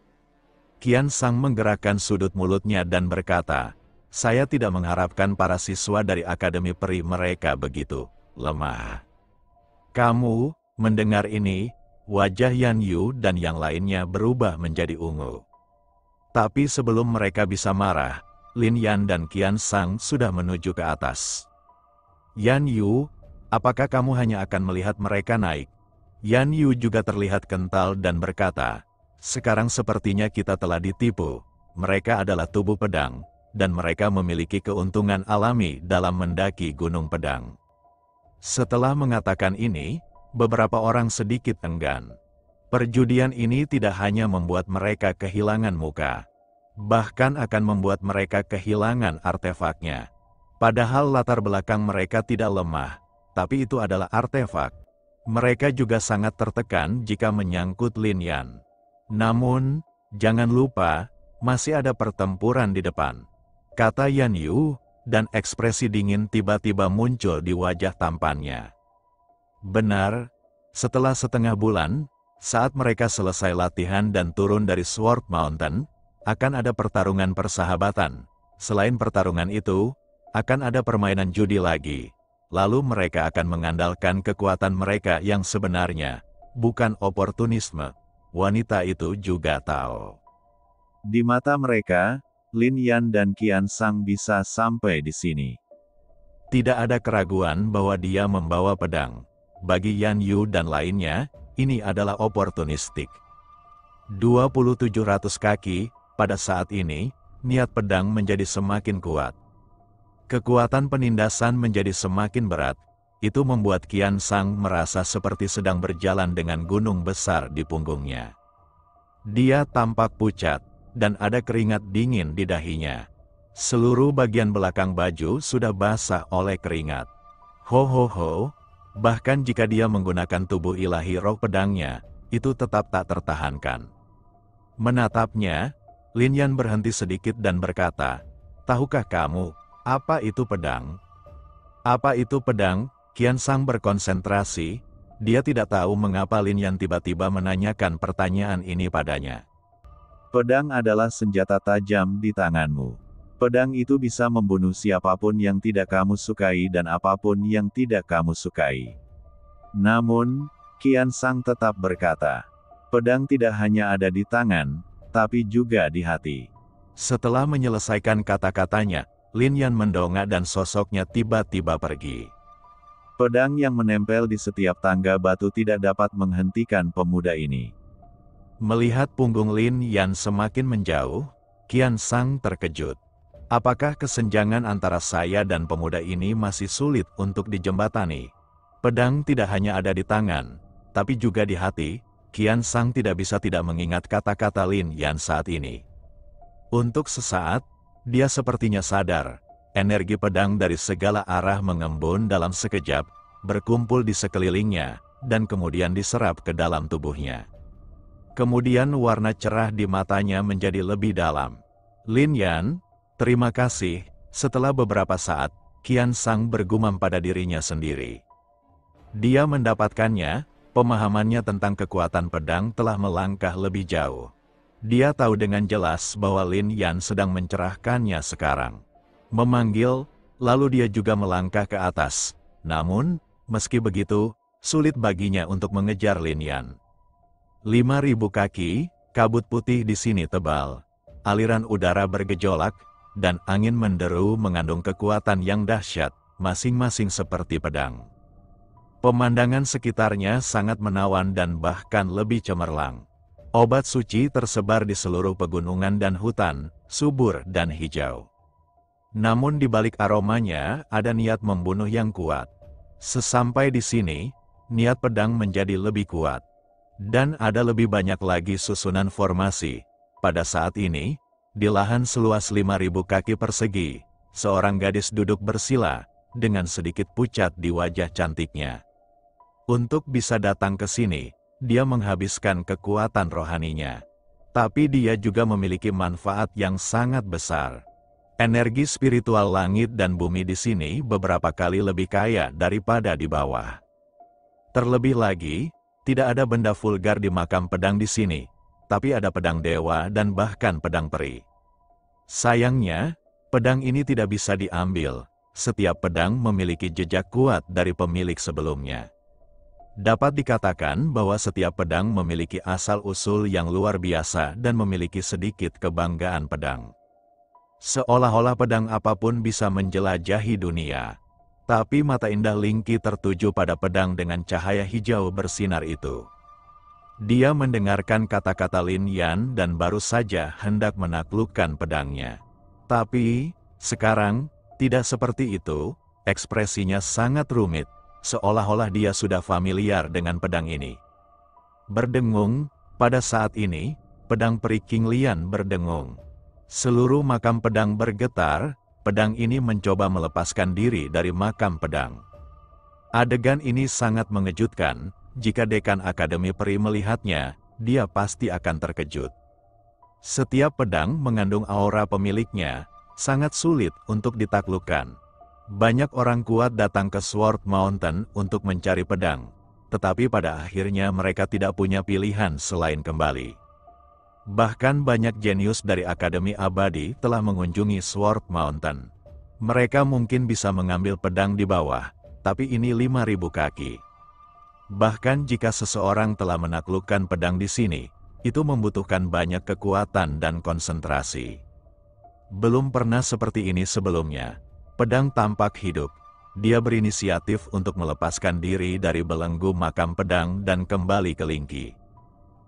Qian Sang menggerakkan sudut mulutnya dan berkata, "Saya tidak mengharapkan para siswa dari Akademi Peri mereka begitu lemah." "Kamu," mendengar ini, wajah Yan Yu dan yang lainnya berubah menjadi ungu. Tapi sebelum mereka bisa marah, Lin Yan dan Qian Sang sudah menuju ke atas. "Yan Yu, apakah kamu hanya akan melihat mereka naik?" Yan Yu juga terlihat kental dan berkata, "Sekarang sepertinya kita telah ditipu. Mereka adalah tubuh pedang, dan mereka memiliki keuntungan alami dalam mendaki Gunung Pedang." Setelah mengatakan ini, beberapa orang sedikit enggan. Perjudian ini tidak hanya membuat mereka kehilangan muka, bahkan akan membuat mereka kehilangan artefaknya. Padahal latar belakang mereka tidak lemah, tapi itu adalah artefak. Mereka juga sangat tertekan jika menyangkut Lin Yan. "Namun, jangan lupa, masih ada pertempuran di depan," kata Yan Yu, dan ekspresi dingin tiba-tiba muncul di wajah tampannya. Benar, setelah setengah bulan, saat mereka selesai latihan dan turun dari Sword Mountain, akan ada pertarungan persahabatan. Selain pertarungan itu, akan ada permainan judi lagi. Lalu mereka akan mengandalkan kekuatan mereka yang sebenarnya, bukan oportunisme. Wanita itu juga tahu. Di mata mereka, Lin Yan dan Qian Sang bisa sampai di sini. Tidak ada keraguan bahwa dia membawa pedang. Bagi Yan Yu dan lainnya, ini adalah oportunistik. 2700 kaki, pada saat ini, niat pedang menjadi semakin kuat. Kekuatan penindasan menjadi semakin berat. Itu membuat Qian Sang merasa seperti sedang berjalan dengan gunung besar di punggungnya. Dia tampak pucat, dan ada keringat dingin di dahinya. Seluruh bagian belakang baju sudah basah oleh keringat. Ho, bahkan jika dia menggunakan tubuh ilahi roh pedangnya, itu tetap tak tertahankan. Menatapnya, Lin Yan berhenti sedikit dan berkata, "Tahukah kamu, apa itu pedang?" "Apa itu pedang?" Qian Sang berkonsentrasi, dia tidak tahu mengapa Lin Yan tiba-tiba menanyakan pertanyaan ini padanya. Pedang adalah senjata tajam di tanganmu. Pedang itu bisa membunuh siapapun yang tidak kamu sukai dan apapun yang tidak kamu sukai. Namun, Qian Sang tetap berkata, pedang tidak hanya ada di tangan, tapi juga di hati. Setelah menyelesaikan kata-katanya, Lin Yan mendongak dan sosoknya tiba-tiba pergi. Pedang yang menempel di setiap tangga batu tidak dapat menghentikan pemuda ini. Melihat punggung Lin Yan semakin menjauh, Qian Sang terkejut. Apakah kesenjangan antara saya dan pemuda ini masih sulit untuk dijembatani? Pedang tidak hanya ada di tangan, tapi juga di hati. Qian Sang tidak bisa tidak mengingat kata-kata Lin Yan saat ini. Untuk sesaat, dia sepertinya sadar. Energi pedang dari segala arah mengembun dalam sekejap, berkumpul di sekelilingnya, dan kemudian diserap ke dalam tubuhnya. Kemudian warna cerah di matanya menjadi lebih dalam. Lin Yan, terima kasih. Setelah beberapa saat, Qian Sang bergumam pada dirinya sendiri. Dia mendapatkannya, pemahamannya tentang kekuatan pedang telah melangkah lebih jauh. Dia tahu dengan jelas bahwa Lin Yan sedang mencerahkannya sekarang. Memanggil, lalu dia juga melangkah ke atas. Namun, meski begitu, sulit baginya untuk mengejar Lin Yan. 5.000 kaki, kabut putih di sini tebal. Aliran udara bergejolak, dan angin menderu mengandung kekuatan yang dahsyat, masing-masing seperti pedang. Pemandangan sekitarnya sangat menawan dan bahkan lebih cemerlang. Obat suci tersebar di seluruh pegunungan dan hutan, subur dan hijau. Namun di balik aromanya, ada niat membunuh yang kuat. Sesampai di sini, niat pedang menjadi lebih kuat. Dan ada lebih banyak lagi susunan formasi. Pada saat ini, di lahan seluas 5.000 kaki persegi, seorang gadis duduk bersila, dengan sedikit pucat di wajah cantiknya. Untuk bisa datang ke sini, dia menghabiskan kekuatan rohaninya. Tapi dia juga memiliki manfaat yang sangat besar. Energi spiritual langit dan bumi di sini beberapa kali lebih kaya daripada di bawah. Terlebih lagi, tidak ada benda vulgar di makam pedang di sini. Tapi ada pedang dewa dan bahkan pedang peri. Sayangnya, pedang ini tidak bisa diambil. Setiap pedang memiliki jejak kuat dari pemilik sebelumnya. Dapat dikatakan bahwa setiap pedang memiliki asal-usul yang luar biasa dan memiliki sedikit kebanggaan pedang. Seolah-olah pedang apapun bisa menjelajahi dunia. Tapi mata indah Lingqi tertuju pada pedang dengan cahaya hijau bersinar itu. Dia mendengarkan kata-kata Lin Yan dan baru saja hendak menaklukkan pedangnya. Tapi, sekarang, tidak seperti itu, ekspresinya sangat rumit, seolah-olah dia sudah familiar dengan pedang ini. Berdengung, pada saat ini, pedang peri King Lian berdengung. Seluruh makam pedang bergetar, pedang ini mencoba melepaskan diri dari makam pedang. Adegan ini sangat mengejutkan. Jika dekan Akademi Peri melihatnya, dia pasti akan terkejut. Setiap pedang mengandung aura pemiliknya, sangat sulit untuk ditaklukkan. Banyak orang kuat datang ke Sword Mountain untuk mencari pedang, tetapi pada akhirnya mereka tidak punya pilihan selain kembali. Bahkan banyak jenius dari Akademi Abadi telah mengunjungi Sword Mountain. Mereka mungkin bisa mengambil pedang di bawah, tapi ini 5.000 kaki. Bahkan jika seseorang telah menaklukkan pedang di sini, itu membutuhkan banyak kekuatan dan konsentrasi. Belum pernah seperti ini sebelumnya. Pedang tampak hidup. Dia berinisiatif untuk melepaskan diri dari belenggu makam pedang dan kembali ke Lingqi.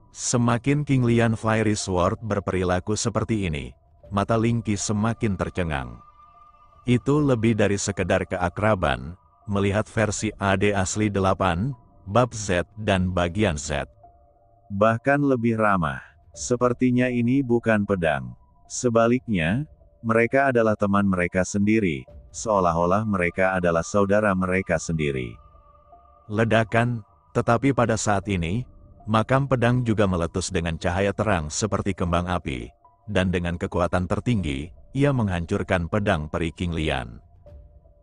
Semakin King Lian Fiery Sword berperilaku seperti ini, mata Lingqi semakin tercengang. Itu lebih dari sekedar keakraban, melihat versi AD asli 8, bab Z dan bagian Z. Bahkan lebih ramah. Sepertinya ini bukan pedang. Sebaliknya, mereka adalah teman mereka sendiri, seolah-olah mereka adalah saudara mereka sendiri. Ledakan, tetapi pada saat ini, makam pedang juga meletus dengan cahaya terang seperti kembang api, dan dengan kekuatan tertinggi, ia menghancurkan pedang peri King Lian.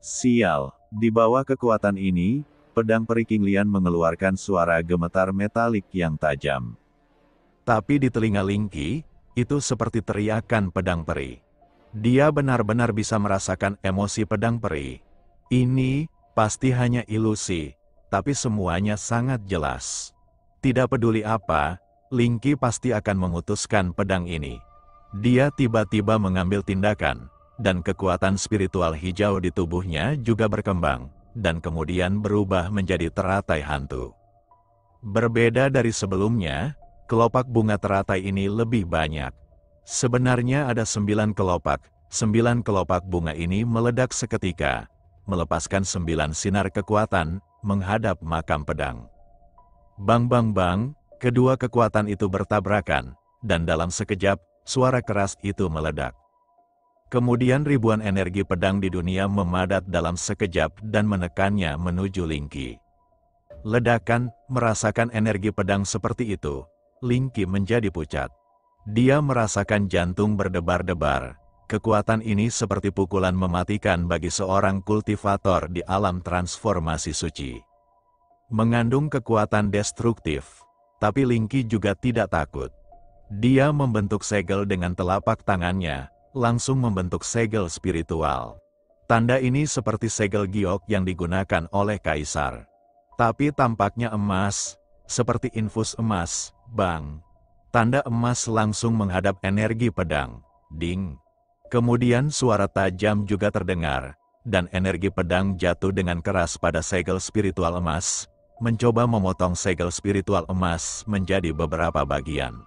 Sial, di bawah kekuatan ini, pedang peri King Lian mengeluarkan suara gemetar metalik yang tajam. Tapi di telinga Lingqi, itu seperti teriakan pedang peri. Dia benar-benar bisa merasakan emosi pedang peri. Ini pasti hanya ilusi, tapi semuanya sangat jelas. Tidak peduli apa, Ling Qi pasti akan memutuskan pedang ini. Dia tiba-tiba mengambil tindakan, dan kekuatan spiritual hijau di tubuhnya juga berkembang, dan kemudian berubah menjadi teratai hantu. Berbeda dari sebelumnya, kelopak bunga teratai ini lebih banyak. Sebenarnya ada 9 kelopak. 9 kelopak bunga ini meledak seketika, melepaskan 9 sinar kekuatan, menghadap makam pedang. Bang bang bang, kedua kekuatan itu bertabrakan, dan dalam sekejap, suara keras itu meledak. Kemudian ribuan energi pedang di dunia memadat dalam sekejap dan menekannya menuju Ling Qi. Ledakan, merasakan energi pedang seperti itu, Ling Qi menjadi pucat. Dia merasakan jantung berdebar-debar. Kekuatan ini seperti pukulan mematikan bagi seorang kultivator di alam transformasi suci. Mengandung kekuatan destruktif, tapi Ling Qi juga tidak takut. Dia membentuk segel dengan telapak tangannya, langsung membentuk segel spiritual. Tanda ini seperti segel giok yang digunakan oleh kaisar. Tapi tampaknya emas, seperti infus emas, bang. Tanda emas langsung menghadap energi pedang. Ding. Kemudian suara tajam juga terdengar, dan energi pedang jatuh dengan keras pada segel spiritual emas, mencoba memotong segel spiritual emas menjadi beberapa bagian.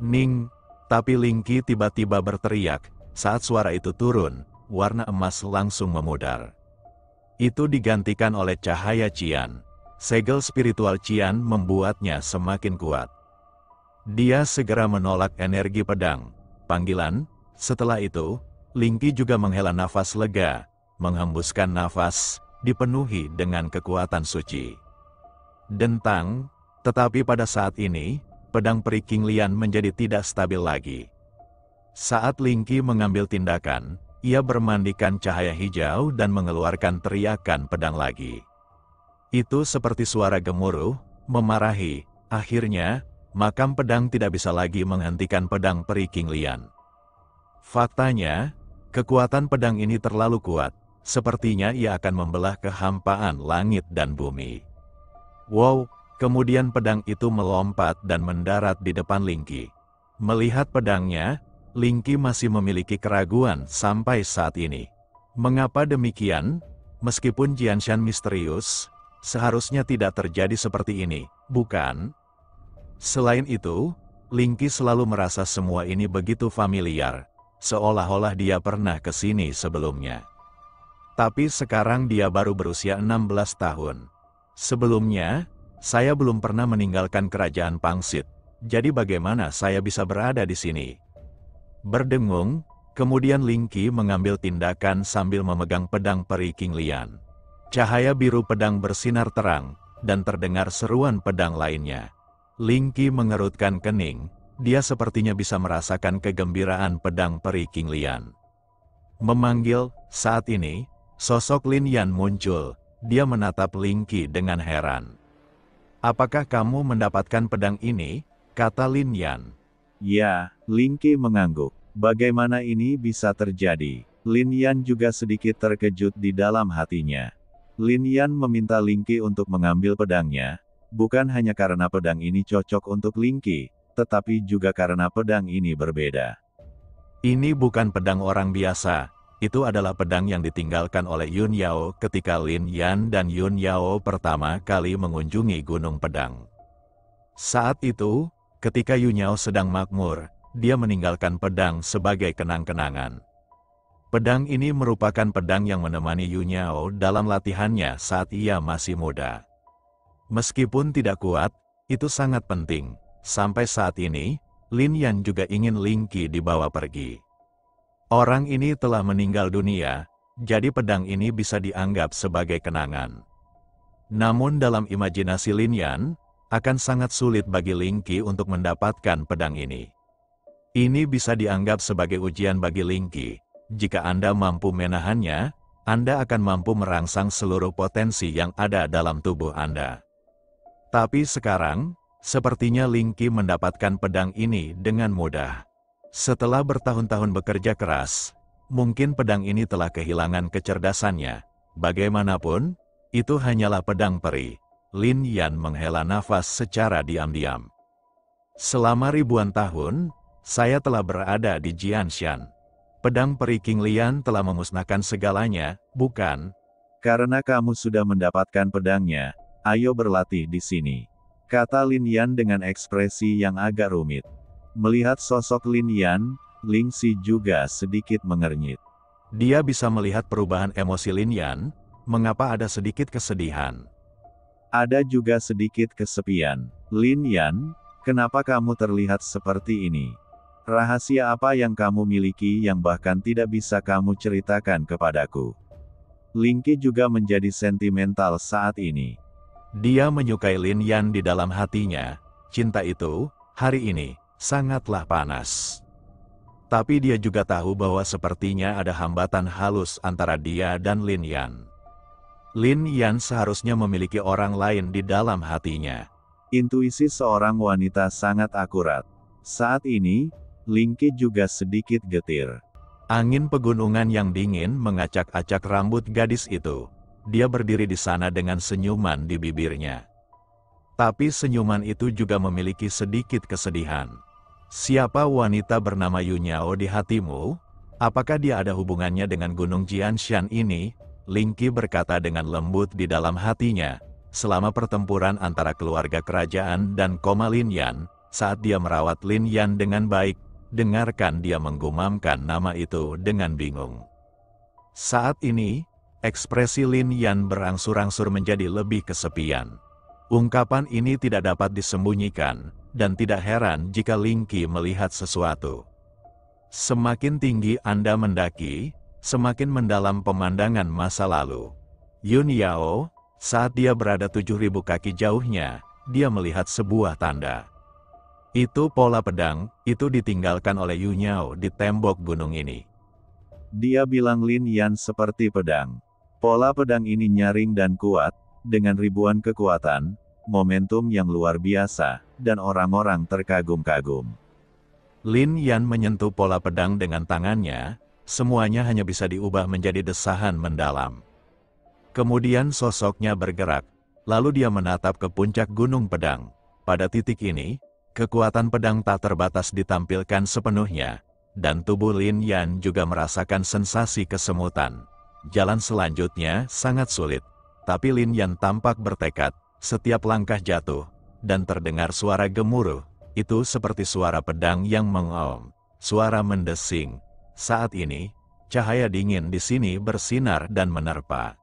Ning, tapi Ling Qi tiba-tiba berteriak, saat suara itu turun, warna emas langsung memudar. Itu digantikan oleh cahaya Qian. Segel spiritual Qian membuatnya semakin kuat. Dia segera menolak energi pedang. Panggilan, setelah itu, Ling Qi juga menghela nafas lega, menghembuskan nafas, dipenuhi dengan kekuatan suci. Dentang, tetapi pada saat ini, pedang peri King Lian menjadi tidak stabil lagi. Saat Ling Qi mengambil tindakan, ia bermandikan cahaya hijau dan mengeluarkan teriakan pedang lagi. Itu seperti suara gemuruh, memarahi, akhirnya, makam pedang tidak bisa lagi menghentikan pedang peri King Lian. Faktanya, kekuatan pedang ini terlalu kuat, sepertinya ia akan membelah kehampaan langit dan bumi. Wow, kemudian pedang itu melompat dan mendarat di depan Ling Qi. Melihat pedangnya, Ling Qi masih memiliki keraguan sampai saat ini. Mengapa demikian? Meskipun Jianshan misterius, seharusnya tidak terjadi seperti ini, bukan? Selain itu, Ling Qi selalu merasa semua ini begitu familiar, seolah-olah dia pernah ke sini sebelumnya. Tapi sekarang dia baru berusia 16 tahun. Sebelumnya, saya belum pernah meninggalkan kerajaan Pangsit, jadi bagaimana saya bisa berada di sini? Berdengung, kemudian Ling Qi mengambil tindakan sambil memegang pedang peri King Lian. Cahaya biru pedang bersinar terang, dan terdengar seruan pedang lainnya. Ling Qi mengerutkan kening, dia sepertinya bisa merasakan kegembiraan pedang peri King Lian. Memanggil, saat ini, sosok Lin Yan muncul, dia menatap Ling Qi dengan heran. Apakah kamu mendapatkan pedang ini? Kata Lin Yan. Ya, Ling Qi mengangguk. Bagaimana ini bisa terjadi? Lin Yan juga sedikit terkejut di dalam hatinya. Lin Yan meminta Ling Qi untuk mengambil pedangnya, bukan hanya karena pedang ini cocok untuk Ling Qi, tetapi juga karena pedang ini berbeda. Ini bukan pedang orang biasa, itu adalah pedang yang ditinggalkan oleh Yun Yao ketika Lin Yan dan Yun Yao pertama kali mengunjungi Gunung Pedang. Saat itu, ketika Yun Yao sedang makmur, dia meninggalkan pedang sebagai kenang-kenangan. Pedang ini merupakan pedang yang menemani Yun Yao dalam latihannya saat ia masih muda. Meskipun tidak kuat, itu sangat penting. Sampai saat ini, Lin Yan juga ingin Ling Qi dibawa pergi. Orang ini telah meninggal dunia, jadi pedang ini bisa dianggap sebagai kenangan. Namun dalam imajinasi Lin Yan, akan sangat sulit bagi Ling Qi untuk mendapatkan pedang ini. Ini bisa dianggap sebagai ujian bagi Ling Qi. Jika Anda mampu menahannya, Anda akan mampu merangsang seluruh potensi yang ada dalam tubuh Anda. Tapi sekarang, sepertinya Ling Qi mendapatkan pedang ini dengan mudah. Setelah bertahun-tahun bekerja keras, mungkin pedang ini telah kehilangan kecerdasannya. Bagaimanapun, itu hanyalah pedang peri. Lin Yan menghela nafas secara diam-diam. Selama ribuan tahun, saya telah berada di Jianshan. Pedang peri King Lian telah memusnahkan segalanya, bukan? Karena kamu sudah mendapatkan pedangnya, ayo berlatih di sini. Kata Lin Yan dengan ekspresi yang agak rumit. Melihat sosok Lin Yan, Ling Xi juga sedikit mengernyit. Dia bisa melihat perubahan emosi Lin Yan, mengapa ada sedikit kesedihan. Ada juga sedikit kesepian. Lin Yan, kenapa kamu terlihat seperti ini? Rahasia apa yang kamu miliki yang bahkan tidak bisa kamu ceritakan kepadaku? Ling Qi juga menjadi sentimental saat ini. Dia menyukai Lin Yan di dalam hatinya. Cinta itu, hari ini, sangatlah panas. Tapi dia juga tahu bahwa sepertinya ada hambatan halus antara dia dan Lin Yan. Lin Yan seharusnya memiliki orang lain di dalam hatinya. Intuisi seorang wanita sangat akurat. Saat ini, Ling Qi juga sedikit getir. Angin pegunungan yang dingin mengacak-acak rambut gadis itu. Dia berdiri di sana dengan senyuman di bibirnya. Tapi senyuman itu juga memiliki sedikit kesedihan. Siapa wanita bernama Yu Niao di hatimu? Apakah dia ada hubungannya dengan Gunung Jianshan ini? Ling Qi berkata dengan lembut di dalam hatinya. Selama pertempuran antara keluarga kerajaan dan Koma Lin Yan, saat dia merawat Lin Yan dengan baik, dengarkan dia menggumamkan nama itu dengan bingung. Saat ini, ekspresi Lin Yan berangsur-angsur menjadi lebih kesepian. Ungkapan ini tidak dapat disembunyikan, dan tidak heran jika Ling Qi melihat sesuatu. Semakin tinggi Anda mendaki, semakin mendalam pemandangan masa lalu. Yun Yao, saat dia berada 7.000 kaki jauhnya, dia melihat sebuah tanda. Itu pola pedang, itu ditinggalkan oleh Yu Niao di tembok gunung ini. Dia bilang Lin Yan seperti pedang. Pola pedang ini nyaring dan kuat, dengan ribuan kekuatan, momentum yang luar biasa, dan orang-orang terkagum-kagum. Lin Yan menyentuh pola pedang dengan tangannya, semuanya hanya bisa diubah menjadi desahan mendalam. Kemudian sosoknya bergerak, lalu dia menatap ke puncak gunung pedang. Pada titik ini, kekuatan pedang tak terbatas ditampilkan sepenuhnya, dan tubuh Lin Yan juga merasakan sensasi kesemutan. Jalan selanjutnya sangat sulit, tapi Lin Yan tampak bertekad. Setiap langkah jatuh, dan terdengar suara gemuruh, itu seperti suara pedang yang mengaum, suara mendesing. Saat ini, cahaya dingin di sini bersinar dan menerpa.